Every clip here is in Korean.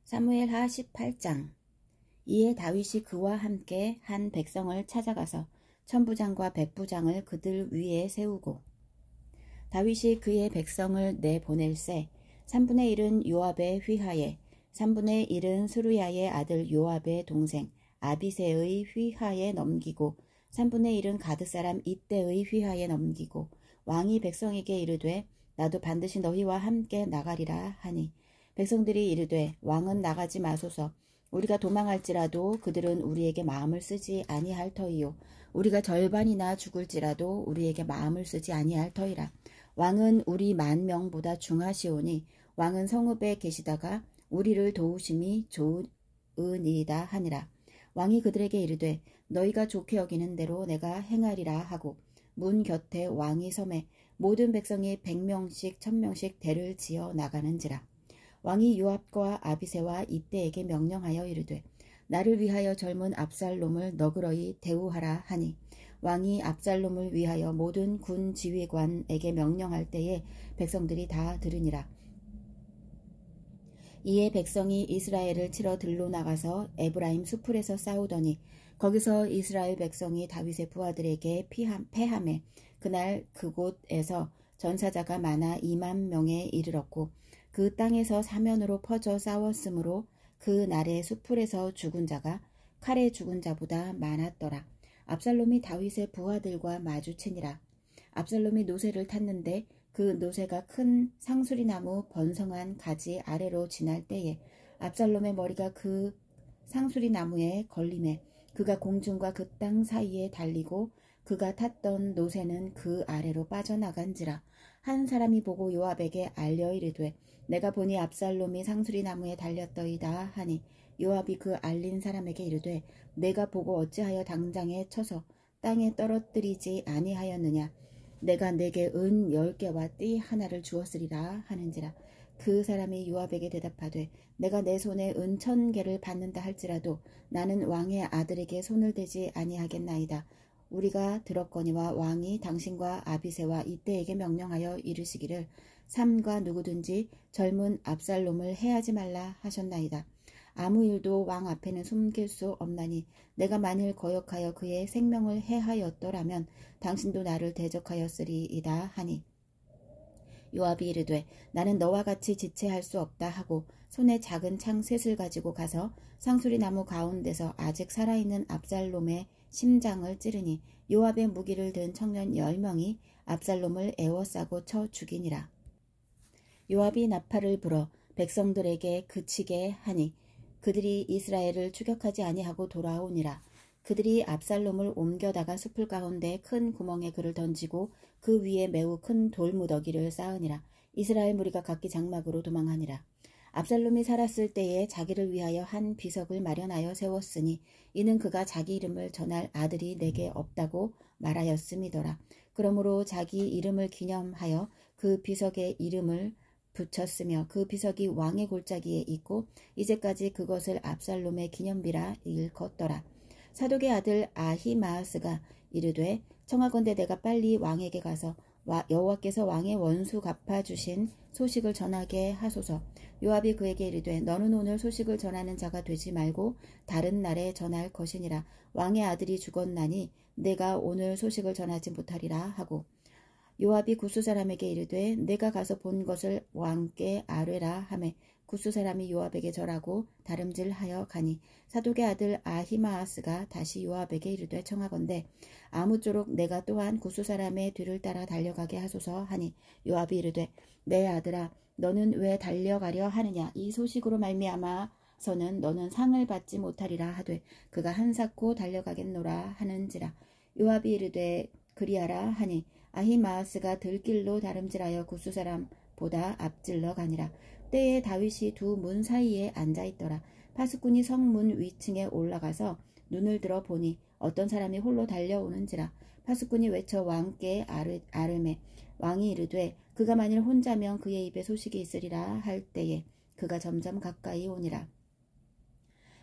사무엘하 18장. 이에 다윗이 그와 함께 한 백성을 찾아가서 천부장과 백부장을 그들 위에 세우고 다윗이 그의 백성을 내보낼세 3분의 1은 요압의 휘하에 3분의 1은 스루야의 아들 요압의 동생 아비새의 휘하에 넘기고 3분의 1은 가드 사람 이때의 휘하에 넘기고 왕이 백성에게 이르되 나도 반드시 너희와 함께 나가리라 하니 백성들이 이르되 왕은 나가지 마소서. 우리가 도망할지라도 그들은 우리에게 마음을 쓰지 아니할 터이요 우리가 절반이나 죽을지라도 우리에게 마음을 쓰지 아니할 터이라. 왕은 우리 10,000명보다 중하시오니 왕은 성읍에 계시다가 우리를 도우심이 좋으니이다 하니라. 왕이 그들에게 이르되 너희가 좋게 여기는 대로 내가 행하리라 하고 문 곁에 왕이 섬에 모든 백성이 100명씩 1000명씩 대를 지어 나가는지라. 왕이 요압과 아비새와 이때에게 명령하여 이르되 나를 위하여 젊은 압살롬을 너그러이 대우하라 하니 왕이 압살롬을 위하여 모든 군 지휘관에게 명령할 때에 백성들이 다 들으니라. 이에 백성이 이스라엘을 치러 들로 나가서 에브라임 수풀에서 싸우더니 거기서 이스라엘 백성이 다윗의 부하들에게 패하매 그날 그곳에서 전사자가 많아 20,000명에 이르렀고 그 땅에서 사면으로 퍼져 싸웠으므로 그 날에 수풀에서 죽은 자가 칼에 죽은 자보다 많았더라. 압살롬이 다윗의 부하들과 마주치니라. 압살롬이 노새를 탔는데 그 노새가 큰 상수리나무 번성한 가지 아래로 지날 때에 압살롬의 머리가 그 상수리나무에 걸리매 그가 공중과 그 땅 사이에 달리고 그가 탔던 노새는 그 아래로 빠져나간지라. 한 사람이 보고 요압에게 알려 이르되 내가 보니 압살롬이 상수리나무에 달렸더이다 하니 요압이 그 알린 사람에게 이르되 내가 보고 어찌하여 당장에 쳐서 땅에 떨어뜨리지 아니하였느냐. 내가 내게 은 10개와 띠 하나를 주었으리라 하는지라. 그 사람이 요압에게 대답하되 내가 내 손에 은 1,000개를 받는다 할지라도 나는 왕의 아들에게 손을 대지 아니하겠나이다. 우리가 들었거니와 왕이 당신과 아비새와 이때에게 명령하여 이르시기를 삼가 누구든지 젊은 압살롬을 해하지 말라 하셨나이다. 아무 일도 왕 앞에는 숨길 수 없나니 내가 만일 거역하여 그의 생명을 해하였더라면 당신도 나를 대적하였으리이다 하니 요압이 이르되 나는 너와 같이 지체할 수 없다 하고 손에 작은 창 셋을 가지고 가서 상수리나무 가운데서 아직 살아있는 압살롬의 심장을 찌르니 요압의 무기를 든 청년 10명이 압살롬을 에워싸고 쳐 죽이니라. 요압이 나팔을 불어 백성들에게 그치게 하니 그들이 이스라엘을 추격하지 아니하고 돌아오니라. 그들이 압살롬을 옮겨다가 숲을 가운데 큰 구멍에 그를 던지고 그 위에 매우 큰 돌무더기를 쌓으니라. 이스라엘 무리가 각기 장막으로 도망하니라. 압살롬이 살았을 때에 자기를 위하여 한 비석을 마련하여 세웠으니 이는 그가 자기 이름을 전할 아들이 내게 없다고 말하였음이더라. 그러므로 자기 이름을 기념하여 그 비석의 이름을 붙였으며 그 비석이 왕의 골짜기에 있고 이제까지 그것을 압살롬의 기념비라 일컫더라. 사독의 아들 아히마아스가 이르되 청하건대 내가 빨리 왕에게 가서 여호와께서 왕의 원수 갚아주신 소식을 전하게 하소서. 요압이 그에게 이르되 너는 오늘 소식을 전하는 자가 되지 말고 다른 날에 전할 것이니라. 왕의 아들이 죽었나니 내가 오늘 소식을 전하지 못하리라 하고 요압이 구스 사람에게 이르되 내가 가서 본 것을 왕께 아뢰라 하매 구스 사람이 요압에게 절하고 다름질하여 가니 사독의 아들 아히마아스가 다시 요압에게 이르되 청하건대 아무쪼록 내가 또한 구스 사람의 뒤를 따라 달려가게 하소서 하니 요압이 이르되 내 아들아 너는 왜 달려가려 하느냐. 이 소식으로 말미암아서는 너는 상을 받지 못하리라 하되 그가 한사코 달려가겠노라 하는지라. 요압이 이르되 그리하라 하니 아히마아스가 들길로 다름질하여 구스 사람보다 앞질러 가니라. 때에 다윗이 두 문 사이에 앉아있더라. 파수꾼이 성문 위층에 올라가서 눈을 들어 보니 어떤 사람이 홀로 달려오는지라. 파수꾼이 외쳐 왕께 아뢰매 왕이 이르되 그가 만일 혼자면 그의 입에 소식이 있으리라 할 때에 그가 점점 가까이 오니라.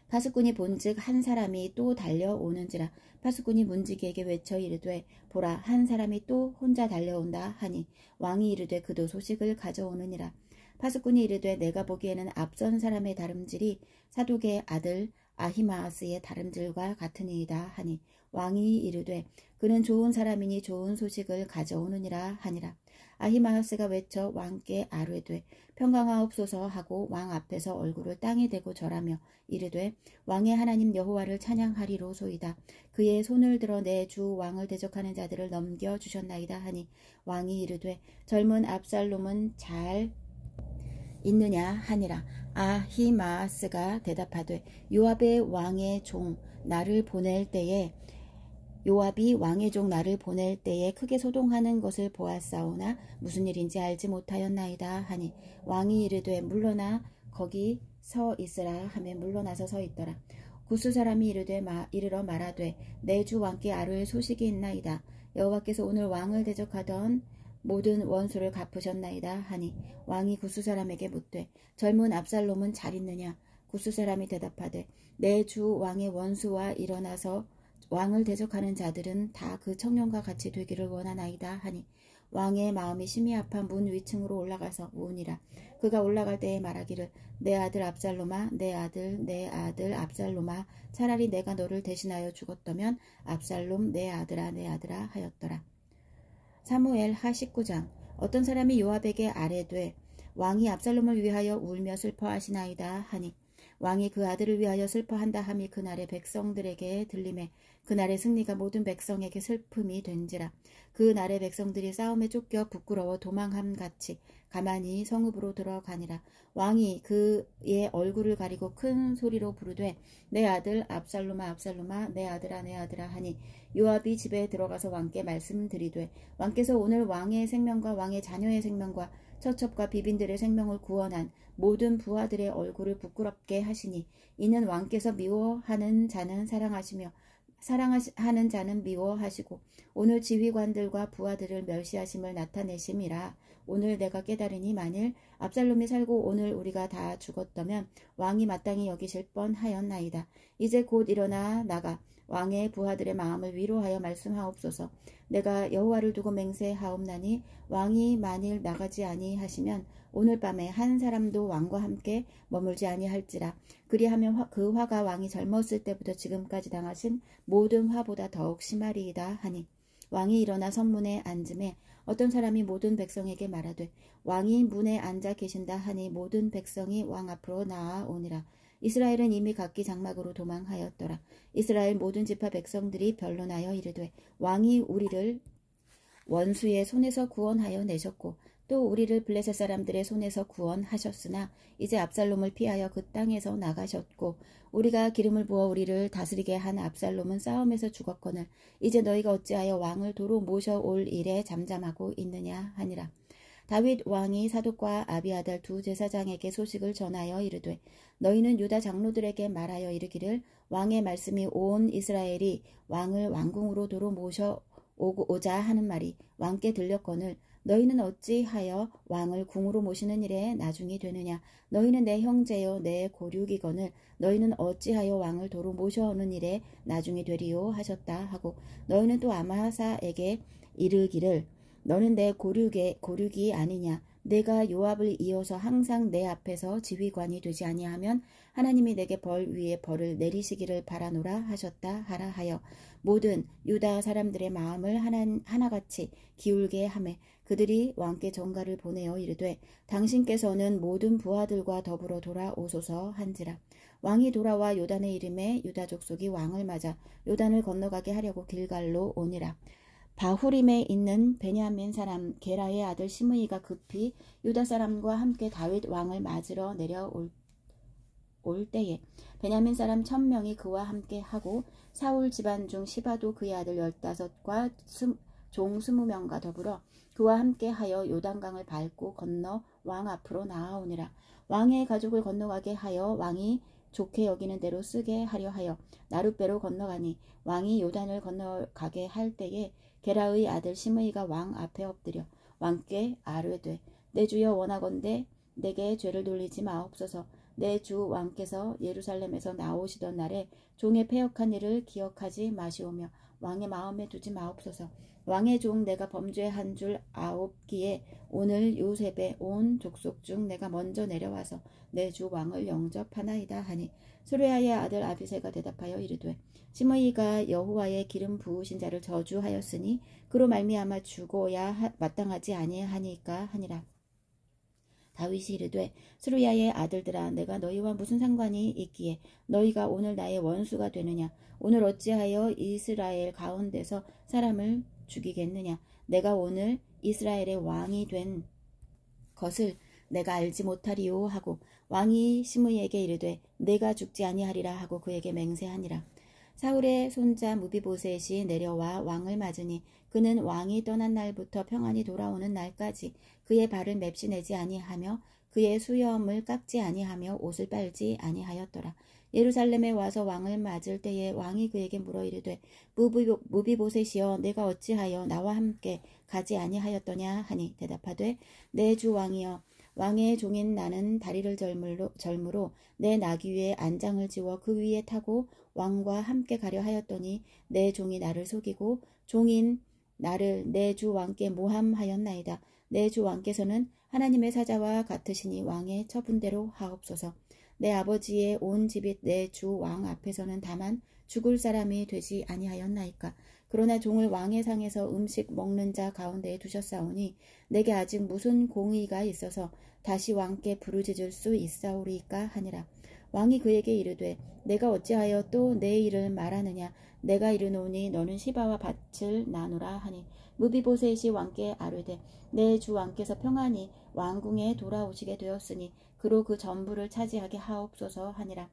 파수꾼이 본즉 한 사람이 또 달려오는지라. 파수꾼이 문지기에게 외쳐 이르되 보라 한 사람이 또 혼자 달려온다 하니 왕이 이르되 그도 소식을 가져오느니라. 파수꾼이 이르되 내가 보기에는 앞선 사람의 다름질이 사독의 아들 아히마아스의 다름질과 같으니이다 하니 왕이 이르되 그는 좋은 사람이니 좋은 소식을 가져오느니라 하니라. 아히마아스가 외쳐 왕께 아뢰되 평강하옵소서 하고 왕 앞에서 얼굴을 땅에 대고 절하며 이르되 왕의 하나님 여호와를 찬양하리로소이다. 그의 손을 들어 내 주 왕을 대적하는 자들을 넘겨주셨나이다 하니 왕이 이르되 젊은 압살롬은 잘 있느냐 하니라. 아히마아스가 대답하되 요압이 왕의 종 나를 보낼 때에 크게 소동하는 것을 보았사오나 무슨 일인지 알지 못하였나이다 하니 왕이 이르되 물러나 거기 서 있으라 하며 물러나서 서 있더라. 구스 사람이 이르러 말하되 내 주 왕께 아뢰을 소식이 있나이다. 여호와께서 오늘 왕을 대적하던 모든 원수를 갚으셨나이다 하니 왕이 구스 사람에게 묻되 젊은 압살롬은 잘 있느냐. 구스 사람이 대답하되 내 주 왕의 원수와 일어나서 왕을 대적하는 자들은 다 그 청년과 같이 되기를 원하나이다 하니 왕의 마음이 심히 아파 문 위층으로 올라가서 우으니라. 그가 올라갈 때에 말하기를 내 아들 압살롬아 내 아들 압살롬아 차라리 내가 너를 대신하여 죽었다면 압살롬 내 아들아 하였더라. 사무엘 하 19장. 어떤 사람이 요압에게 아뢰되 왕이 압살롬을 위하여 울며 슬퍼하시나이다 하니 왕이 그 아들을 위하여 슬퍼한다 함이 그날의 백성들에게 들리매 그날의 승리가 모든 백성에게 슬픔이 된지라. 그날의 백성들이 싸움에 쫓겨 부끄러워 도망함같이 가만히 성읍으로 들어가니라. 왕이 그의 얼굴을 가리고 큰 소리로 부르되 내 아들 압살롬아 내 아들아 하니 요압이 집에 들어가서 왕께 말씀드리되 왕께서 오늘 왕의 생명과 왕의 자녀의 생명과 처첩과 비빈들의 생명을 구원한 모든 부하들의 얼굴을 부끄럽게 하시니 이는 왕께서 미워하는 자는 사랑하시며 사랑하는 자는 미워하시고 오늘 지휘관들과 부하들을 멸시하심을 나타내심이라. 오늘 내가 깨달으니 만일 압살롬이 살고 오늘 우리가 다 죽었다면 왕이 마땅히 여기실 뻔하였나이다. 이제 곧 일어나 나가 왕의 부하들의 마음을 위로하여 말씀하옵소서. 내가 여호와를 두고 맹세하옵나니 왕이 만일 나가지 아니하시면 오늘 밤에 한 사람도 왕과 함께 머물지 아니할지라. 그리하면 그 화가 왕이 젊었을 때부터 지금까지 당하신 모든 화보다 더욱 심하리이다 하니 왕이 일어나 선문에 앉음에 어떤 사람이 모든 백성에게 말하되 왕이 문에 앉아 계신다 하니 모든 백성이 왕 앞으로 나아오니라. 이스라엘은 이미 각기 장막으로 도망하였더라. 이스라엘 모든 지파 백성들이 변론하여 이르되 왕이 우리를 원수의 손에서 구원하여 내셨고 또 우리를 블레셋 사람들의 손에서 구원하셨으나 이제 압살롬을 피하여 그 땅에서 나가셨고 우리가 기름을 부어 우리를 다스리게 한 압살롬은 싸움에서 죽었거늘 이제 너희가 어찌하여 왕을 도로 모셔올 일에 잠잠하고 있느냐 하니라. 다윗 왕이 사독과 아비아달 두 제사장에게 소식을 전하여 이르되 너희는 유다 장로들에게 말하여 이르기를 왕의 말씀이 온 이스라엘이 왕을 왕궁으로 도로 모셔오자 하는 말이 왕께 들렸거늘 너희는 어찌하여 왕을 궁으로 모시는 일에 나중이 되느냐. 너희는 내 형제요 내 고륙이거늘 너희는 어찌하여 왕을 도로 모셔오는 일에 나중이 되리요 하셨다 하고 너희는 또 아마사에게 이르기를 너는 내 고륙이 아니냐. 내가 요압을 이어서 항상 내 앞에서 지휘관이 되지 아니하면 하나님이 내게 벌 위에 벌을 내리시기를 바라노라 하셨다 하라 하여 모든 유다 사람들의 마음을 하나같이 기울게 하매 그들이 왕께 전가를 보내어 이르되 당신께서는 모든 부하들과 더불어 돌아오소서 한지라. 왕이 돌아와 요단의 이름에 유다 족속이 왕을 맞아 요단을 건너가게 하려고 길갈로 오니라. 바후림에 있는 베냐민 사람 게라의 아들 시므이가 급히 유다 사람과 함께 다윗 왕을 맞으러 내려올 때에 베냐민 사람 1000명이 그와 함께 하고 사울 집안 중 시바도 그의 아들 15과 종 20명과 더불어 그와 함께 하여 요단강을 밟고 건너 왕 앞으로 나아오니라. 왕의 가족을 건너가게 하여 왕이 좋게 여기는 대로 쓰게 하려 하여 나룻배로 건너가니 왕이 요단을 건너가게 할 때에 게라의 아들 시므이가 왕 앞에 엎드려 왕께 아뢰되 내 주여 원하건대 내게 죄를 돌리지 마옵소서. 내 주 왕께서 예루살렘에서 나오시던 날에 종의 패역한 일을 기억하지 마시오며 왕의 마음에 두지 마옵소서. 왕의 종 내가 범죄한 줄 아옵기에 오늘 요셉의 온 족속 중 내가 먼저 내려와서 내 주 왕을 영접하나이다 하니 스루야의 아들 아비새가 대답하여 이르되 시므이가 여호와의 기름 부으신 자를 저주하였으니 그로 말미암아 죽어야 마땅하지 아니하니까 하니라. 다윗이 이르되 스루야의 아들들아 내가 너희와 무슨 상관이 있기에 너희가 오늘 나의 원수가 되느냐. 오늘 어찌하여 이스라엘 가운데서 사람을 죽이겠느냐. 내가 오늘 이스라엘의 왕이 된 것을 내가 알지 못하리요 하고 왕이 시므이에게 이르되 내가 죽지 아니하리라 하고 그에게 맹세하니라. 사울의 손자 무비보셋이 내려와 왕을 맞으니 그는 왕이 떠난 날부터 평안히 돌아오는 날까지 그의 발을 맵시내지 아니하며 그의 수염을 깎지 아니하며 옷을 빨지 아니하였더라. 예루살렘에 와서 왕을 맞을 때에 왕이 그에게 물어 이르되 무비보셋이여 내가 어찌하여 나와 함께 가지 아니하였더냐 하니 대답하되 내 주 왕이여 왕의 종인 나는 다리를 절무로 내 나귀 위에 안장을 지워 그 위에 타고 왕과 함께 가려 하였더니 내 종이 나를 속이고 종인 나를 내 주 왕께 모함하였나이다. 내 주 왕께서는 하나님의 사자와 같으시니 왕의 처분대로 하옵소서. 내 아버지의 온 집이 내 주 왕 앞에서는 다만 죽을 사람이 되지 아니하였나이까. 그러나 종을 왕의 상에서 음식 먹는 자 가운데에 두셨사오니 내게 아직 무슨 공의가 있어서 다시 왕께 부르짖을 수 있사오리까 하니라. 왕이 그에게 이르되 내가 어찌하여 또 내 일을 말하느냐. 내가 이르노니 너는 시바와 밭을 나누라 하니 무비보셋이 왕께 아뢰되 내 주 왕께서 평안히 왕궁에 돌아오시게 되었으니 그로 그 전부를 차지하게 하옵소서 하니라.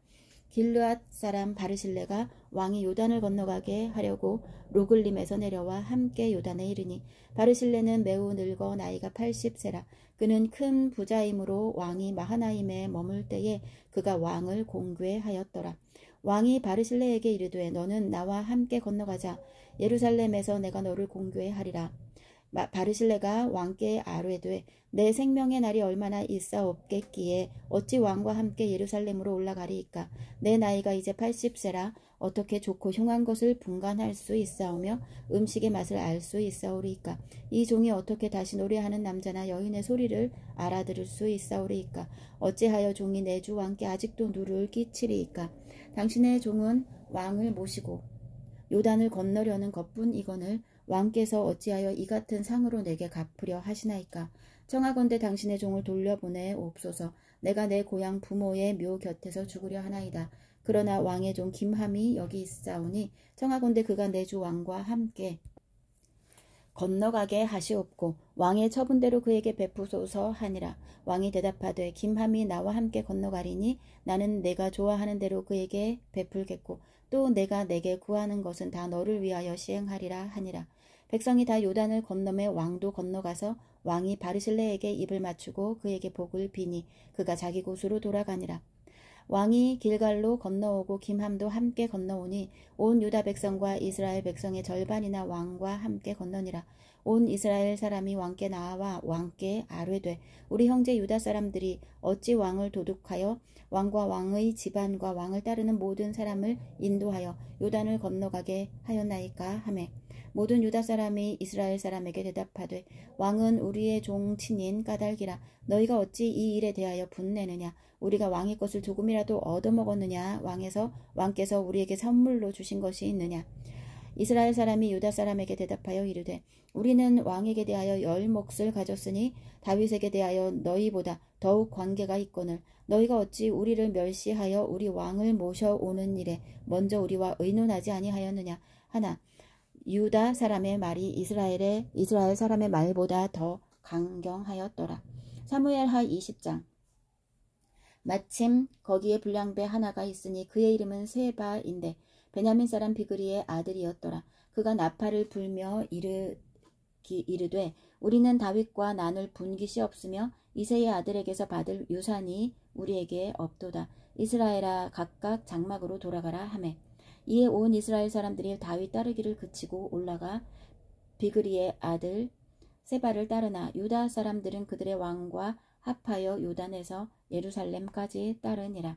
길르앗 사람 바르실레가 왕이 요단을 건너가게 하려고 로글림에서 내려와 함께 요단에 이르니 바르실레는 매우 늙어 나이가 80세라. 그는 큰 부자이므로 왕이 마하나임에 머물 때에 그가 왕을 공궤하였더라. 왕이 바르실레에게 이르되 너는 나와 함께 건너가자. 예루살렘에서 내가 너를 공궤하리라. 바르실레가 왕께 아뢰되 내 생명의 날이 얼마나 있사옵겠기에 어찌 왕과 함께 예루살렘으로 올라가리이까. 내 나이가 이제 80세라. 어떻게 좋고 흉한 것을 분간할 수 있사오며 음식의 맛을 알 수 있사오리이까. 이 종이 어떻게 다시 노래하는 남자나 여인의 소리를 알아들을 수 있사오리이까. 어찌하여 종이 내 주 왕께 아직도 누를 끼치리이까. 당신의 종은 왕을 모시고 요단을 건너려는 것뿐이거늘 왕께서 어찌하여 이 같은 상으로 내게 갚으려 하시나이까. 청하건대 당신의 종을 돌려보내 옵소서. 내가 내 고향 부모의 묘 곁에서 죽으려 하나이다. 그러나 왕의 종 김함이 여기 있사오니 청하건대 그가 내 주 왕과 함께 건너가게 하시옵고 왕의 처분대로 그에게 베푸소서 하니라. 왕이 대답하되 김함이 나와 함께 건너가리니 나는 내가 좋아하는 대로 그에게 베풀겠고 또 내가 내게 구하는 것은 다 너를 위하여 시행하리라 하니라. 백성이 다 요단을 건너매 왕도 건너가서 왕이 바르실레에게 입을 맞추고 그에게 복을 비니 그가 자기 곳으로 돌아가니라. 왕이 길갈로 건너오고 김함도 함께 건너오니 온 유다 백성과 이스라엘 백성의 절반이나 왕과 함께 건너니라. 온 이스라엘 사람이 왕께 나와 왕께 아뢰되 우리 형제 유다 사람들이 어찌 왕을 도둑하여 왕과 왕의 집안과 왕을 따르는 모든 사람을 인도하여 요단을 건너가게 하였나이까 하매 모든 유다 사람이 이스라엘 사람에게 대답하되 왕은 우리의 종 친인 까닭이라. 너희가 어찌 이 일에 대하여 분내느냐. 우리가 왕의 것을 조금이라도 얻어먹었느냐. 왕께서 우리에게 선물로 주신 것이 있느냐. 이스라엘 사람이 유다 사람에게 대답하여 이르되 우리는 왕에게 대하여 10몫을 가졌으니 다윗에게 대하여 너희보다 더욱 관계가 있거늘 너희가 어찌 우리를 멸시하여 우리 왕을 모셔오는 일에 먼저 우리와 의논하지 아니하였느냐 하나 유다 사람의 말이 이스라엘 사람의 말보다 더 강경하였더라. 사무엘하 20장. 마침 거기에 불량배 하나가 있으니 그의 이름은 세바인데 베냐민 사람 비그리의 아들이었더라. 그가 나팔을 불며 이르되 우리는 다윗과 나눌 분깃이 없으며 이새의 아들에게서 받을 유산이 우리에게 없도다. 이스라엘아 각각 장막으로 돌아가라 하매 이에 온 이스라엘 사람들이 다윗 따르기를 그치고 올라가 비그리의 아들 세바를 따르나 유다 사람들은 그들의 왕과 합하여 요단에서 예루살렘까지 따르니라.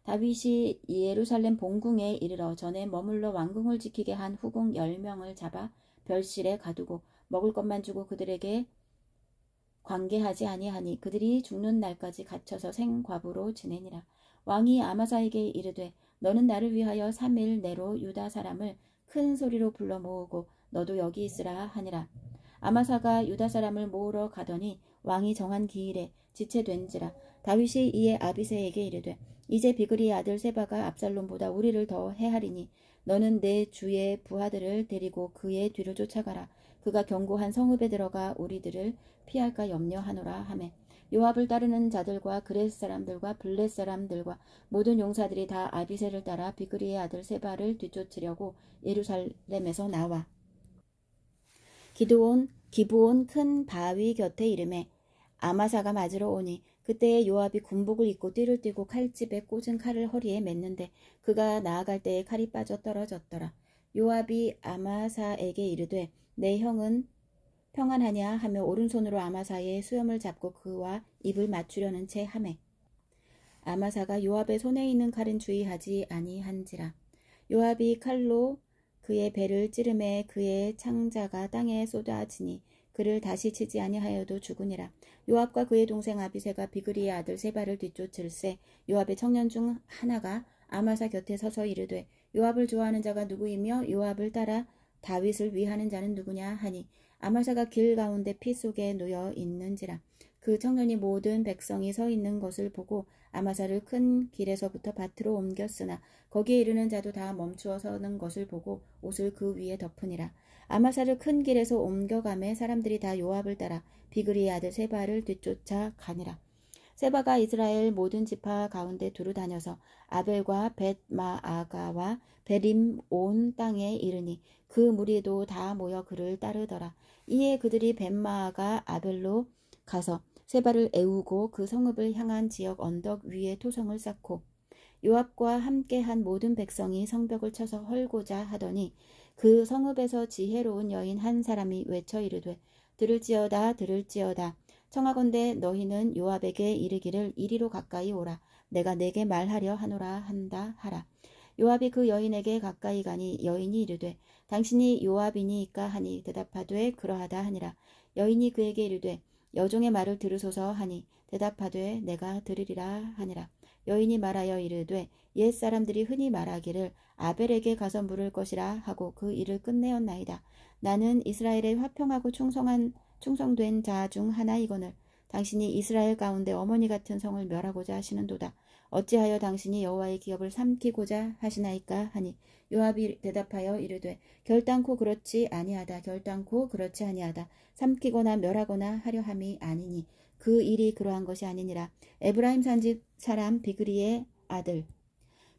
다윗이 예루살렘 본궁에 이르러 전에 머물러 왕궁을 지키게 한 후궁 10명을 잡아 별실에 가두고 먹을 것만 주고 그들에게 관계하지 아니하니 그들이 죽는 날까지 갇혀서 생과부로 지내니라. 왕이 아마사에게 이르되 너는 나를 위하여 3일 내로 유다 사람을 큰 소리로 불러 모으고 너도 여기 있으라 하니라. 아마사가 유다 사람을 모으러 가더니 왕이 정한 기일에 지체된지라. 다윗이 이에 아비새에게 이르되 이제 비그리의 아들 세바가 압살롬보다 우리를 더 해하리니 너는 내 주의 부하들을 데리고 그의 뒤를 쫓아가라. 그가 견고한 성읍에 들어가 우리들을 피할까 염려하노라 하매 요압을 따르는 자들과 그렛 사람들과 블렛 사람들과 모든 용사들이 다 아비새를 따라 비그리의 아들 세바를 뒤쫓으려고 예루살렘에서 나와 기브온 큰 바위 곁에 이르매 아마사가 맞으러 오니 그때에 요압이 군복을 입고 띠를 띠고 칼집에 꽂은 칼을 허리에 맸는데 그가 나아갈 때에 칼이 빠져 떨어졌더라. 요압이 아마사에게 이르되 내 형은 평안하냐 하며 오른손으로 아마사의 수염을 잡고 그와 입을 맞추려는 채 하매 아마사가 요압의 손에 있는 칼은 주의하지 아니한지라. 요압이 칼로 그의 배를 찌르매 그의 창자가 땅에 쏟아지니 그를 다시 치지 아니하여도 죽으니라. 요압과 그의 동생 아비새가 비그리의 아들 세바를 뒤쫓을새 요압의 청년 중 하나가 아마사 곁에 서서 이르되 요압을 좋아하는 자가 누구이며 요압을 따라 다윗을 위하는 자는 누구냐 하니 아마사가 길 가운데 피 속에 놓여 있는지라. 그 청년이 모든 백성이 서 있는 것을 보고 아마사를 큰 길에서부터 밭으로 옮겼으나 거기에 이르는 자도 다 멈추어 서는 것을 보고 옷을 그 위에 덮으니라. 아마사를 큰 길에서 옮겨가매 사람들이 다 요압을 따라 비그리의 아들 세바를 뒤쫓아 가니라. 세바가 이스라엘 모든 지파 가운데 두루 다녀서 아벨과 벳마아가와 베림 온 땅에 이르니 그 무리도 다 모여 그를 따르더라. 이에 그들이 벳마아가 아벨로 가서 세바를 애우고 그 성읍을 향한 지역 언덕 위에 토성을 쌓고 요압과 함께한 모든 백성이 성벽을 쳐서 헐고자 하더니 그 성읍에서 지혜로운 여인 한 사람이 외쳐 이르되 들을지어다 들을지어다 청하건대 너희는 요압에게 이르기를 이리로 가까이 오라 내가 내게 말하려 하노라 한다 하라. 요압이 그 여인에게 가까이 가니 여인이 이르되 당신이 요압이니이까 하니 대답하되 그러하다 하니라. 여인이 그에게 이르되 여종의 말을 들으소서 하니 대답하되 내가 들으리라 하니라. 여인이 말하여 이르되 옛 사람들이 흔히 말하기를 아벨에게 가서 물을 것이라 하고 그 일을 끝내었나이다. 나는 이스라엘에 화평하고 충성된 자 중 하나이거늘 당신이 이스라엘 가운데 어머니 같은 성을 멸하고자 하시는도다. 어찌하여 당신이 여호와의 기업을 삼키고자 하시나이까 하니 요압이 대답하여 이르되 결단코 그렇지 아니하다. 결단코 그렇지 아니하다. 삼키거나 멸하거나 하려 함이 아니니 그 일이 그러한 것이 아니니라. 에브라임 산지 사람 비그리의 아들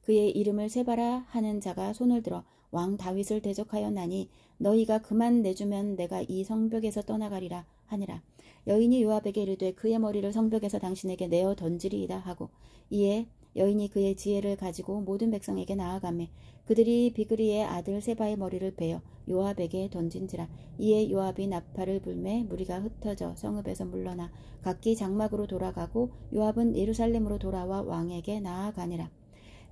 그의 이름을 세바라 하는 자가 손을 들어 왕 다윗을 대적하였나니 너희가 그만 내주면 내가 이 성벽에서 떠나가리라 하니라. 여인이 요압에게 이르되 그의 머리를 성벽에서 당신에게 내어 던지리이다 하고 이에 여인이 그의 지혜를 가지고 모든 백성에게 나아가매 그들이 비그리의 아들 세바의 머리를 베어 요압에게 던진지라. 이에 요압이 나팔을 불매 무리가 흩어져 성읍에서 물러나 각기 장막으로 돌아가고 요압은 예루살렘으로 돌아와 왕에게 나아가니라.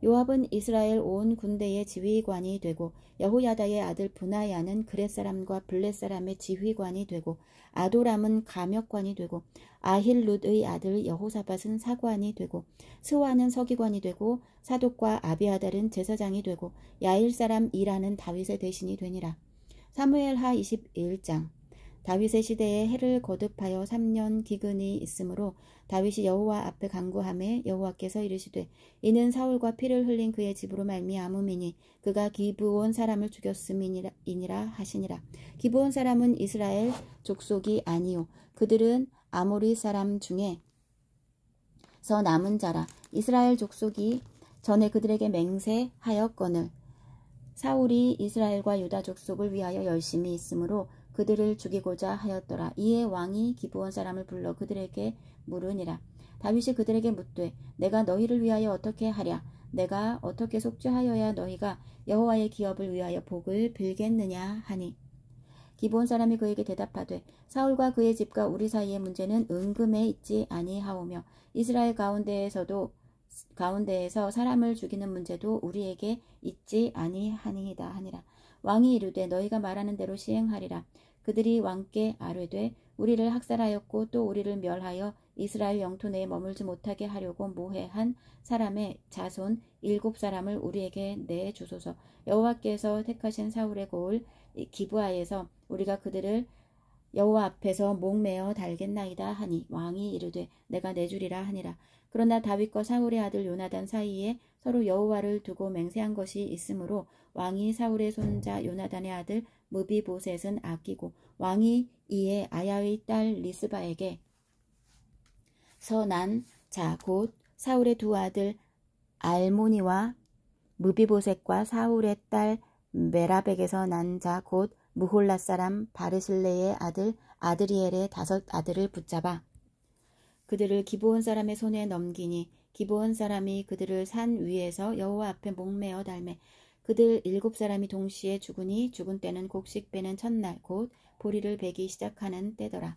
요압은 이스라엘 온 군대의 지휘관이 되고 여호야다의 아들 브나야는 그렛 사람과 블렛 사람의 지휘관이 되고 아도람은 가역관이 되고 아힐룻의 아들 여호사밧은 사관이 되고 스와는 서기관이 되고 사독과 아비아달은 제사장이 되고 야일 사람 이라는 다윗의 대신이 되니라. 사무엘하 21장. 다윗의 시대에 해를 거듭하여 3년 기근이 있으므로 다윗이 여호와 앞에 간구하매 여호와께서 이르시되 이는 사울과 피를 흘린 그의 집으로 말미암음이니 그가 기브온 사람을 죽였음이니라 하시니라. 기브온 사람은 이스라엘 족속이 아니요 그들은 아모리 사람 중에서 남은 자라. 이스라엘 족속이 전에 그들에게 맹세하였거늘 사울이 이스라엘과 유다 족속을 위하여 열심히 있으므로 그들을 죽이고자 하였더라. 이에 왕이 기브온 사람을 불러 그들에게 물으니라. 다윗이 그들에게 묻되 내가 너희를 위하여 어떻게 하랴? 내가 어떻게 속죄하여야 너희가 여호와의 기업을 위하여 복을 빌겠느냐 하니 기브온 사람이 그에게 대답하되 사울과 그의 집과 우리 사이의 문제는 은금에 있지 아니하오며 이스라엘 가운데에서 사람을 죽이는 문제도 우리에게 있지 아니하니이다 하니라. 왕이 이르되 너희가 말하는 대로 시행하리라. 그들이 왕께 아뢰되 우리를 학살하였고 또 우리를 멸하여 이스라엘 영토 내에 머물지 못하게 하려고 모해한 사람의 자손 7사람을 우리에게 내주소서. 여호와께서 택하신 사울의 고을 기브아에서 우리가 그들을 여호와 앞에서 목매어 달겠나이다 하니 왕이 이르되 내가 내주리라 하니라. 그러나 다윗과 사울의 아들 요나단 사이에 서로 여호와를 두고 맹세한 것이 있으므로 왕이 사울의 손자 요나단의 아들 무비보셋은 아끼고 왕이 이에 아야의 딸 리스바에게 서난 자 곧 사울의 두 아들 알모니와 무비보셋과 사울의 딸 메랍에게서 난 자 곧 무홀라 사람 바르실레의 아들 아드리엘의 5 아들을 붙잡아 그들을 기브온 사람의 손에 넘기니 기브온 사람이 그들을 산 위에서 여호와 앞에 목매어 달매 그들 7사람이 동시에 죽으니 죽은 때는 곡식 베는 첫날 곧 보리를 베기 시작하는 때더라.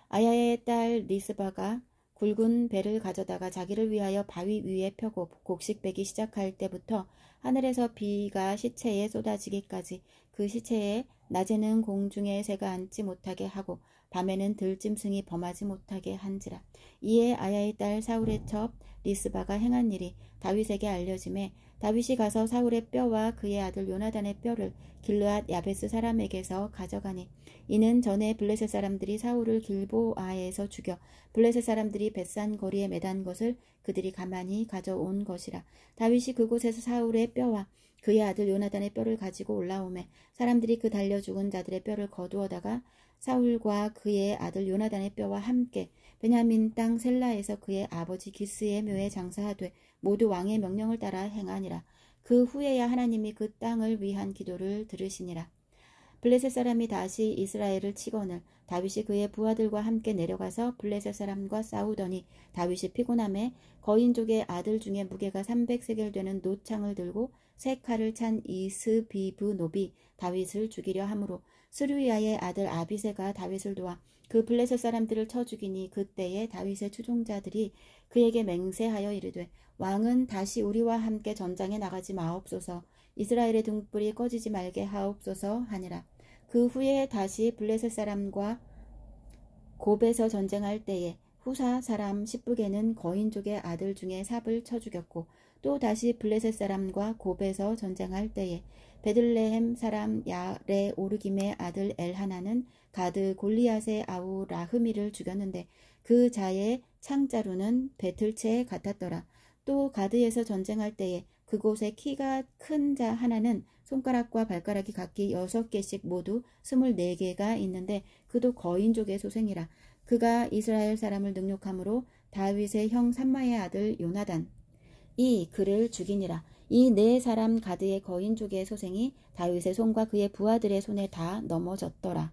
아야의 딸 리스바가 굵은 배를 가져다가 자기를 위하여 바위 위에 펴고 곡식 베기 시작할 때부터 하늘에서 비가 시체에 쏟아지기까지 그 시체에 낮에는 공중에 새가 앉지 못하게 하고 밤에는 들짐승이 범하지 못하게 한지라. 이에 아야의 딸 사울의 첩 리스바가 행한 일이 다윗에게 알려지매 다윗이 가서 사울의 뼈와 그의 아들 요나단의 뼈를 길르앗 야베스 사람에게서 가져가니 이는 전에 블레셋 사람들이 사울을 길보아에서 죽여 블레셋 사람들이 벳산 거리에 매단 것을 그들이 가만히 가져온 것이라. 다윗이 그곳에서 사울의 뼈와 그의 아들 요나단의 뼈를 가지고 올라오매 사람들이 그 달려 죽은 자들의 뼈를 거두어다가 사울과 그의 아들 요나단의 뼈와 함께 베냐민 땅 셀라에서 그의 아버지 기스의 묘에 장사하되 모두 왕의 명령을 따라 행하니라. 그 후에야 하나님이 그 땅을 위한 기도를 들으시니라. 블레셋 사람이 다시 이스라엘을 치거늘 다윗이 그의 부하들과 함께 내려가서 블레셋 사람과 싸우더니 다윗이 피곤함에 거인족의 아들 중에 무게가 300세겔 되는 노창을 들고 3칼을 찬 이스비브노비 다윗을 죽이려 하므로 스루야의 아들 아비새가 다윗을 도와 그 블레셋 사람들을 쳐 죽이니 그때에 다윗의 추종자들이 그에게 맹세하여 이르되 왕은 다시 우리와 함께 전장에 나가지 마옵소서 이스라엘의 등불이 꺼지지 말게 하옵소서 하니라. 그 후에 다시 블레셋 사람과 곱에서 전쟁할 때에 후사 사람 십부게는 거인족의 아들 중에 삽을 쳐 죽였고 또 다시 블레셋 사람과 곱에서 전쟁할 때에 베들레헴 사람 야레 오르김의 아들 엘하나는 가드 골리앗의 아우 라흐미를 죽였는데 그 자의 창자루는 배틀채에 같았더라. 또 가드에서 전쟁할 때에 그곳에 키가 큰 자 하나는 손가락과 발가락이 각기 6개씩 모두 24개가 있는데 그도 거인족의 소생이라. 그가 이스라엘 사람을 능욕함으로 다윗의 형 삼마의 아들 요나단 이 그를 죽이니라. 이 4사람 가드의 거인족의 소생이 다윗의 손과 그의 부하들의 손에 다 넘어졌더라.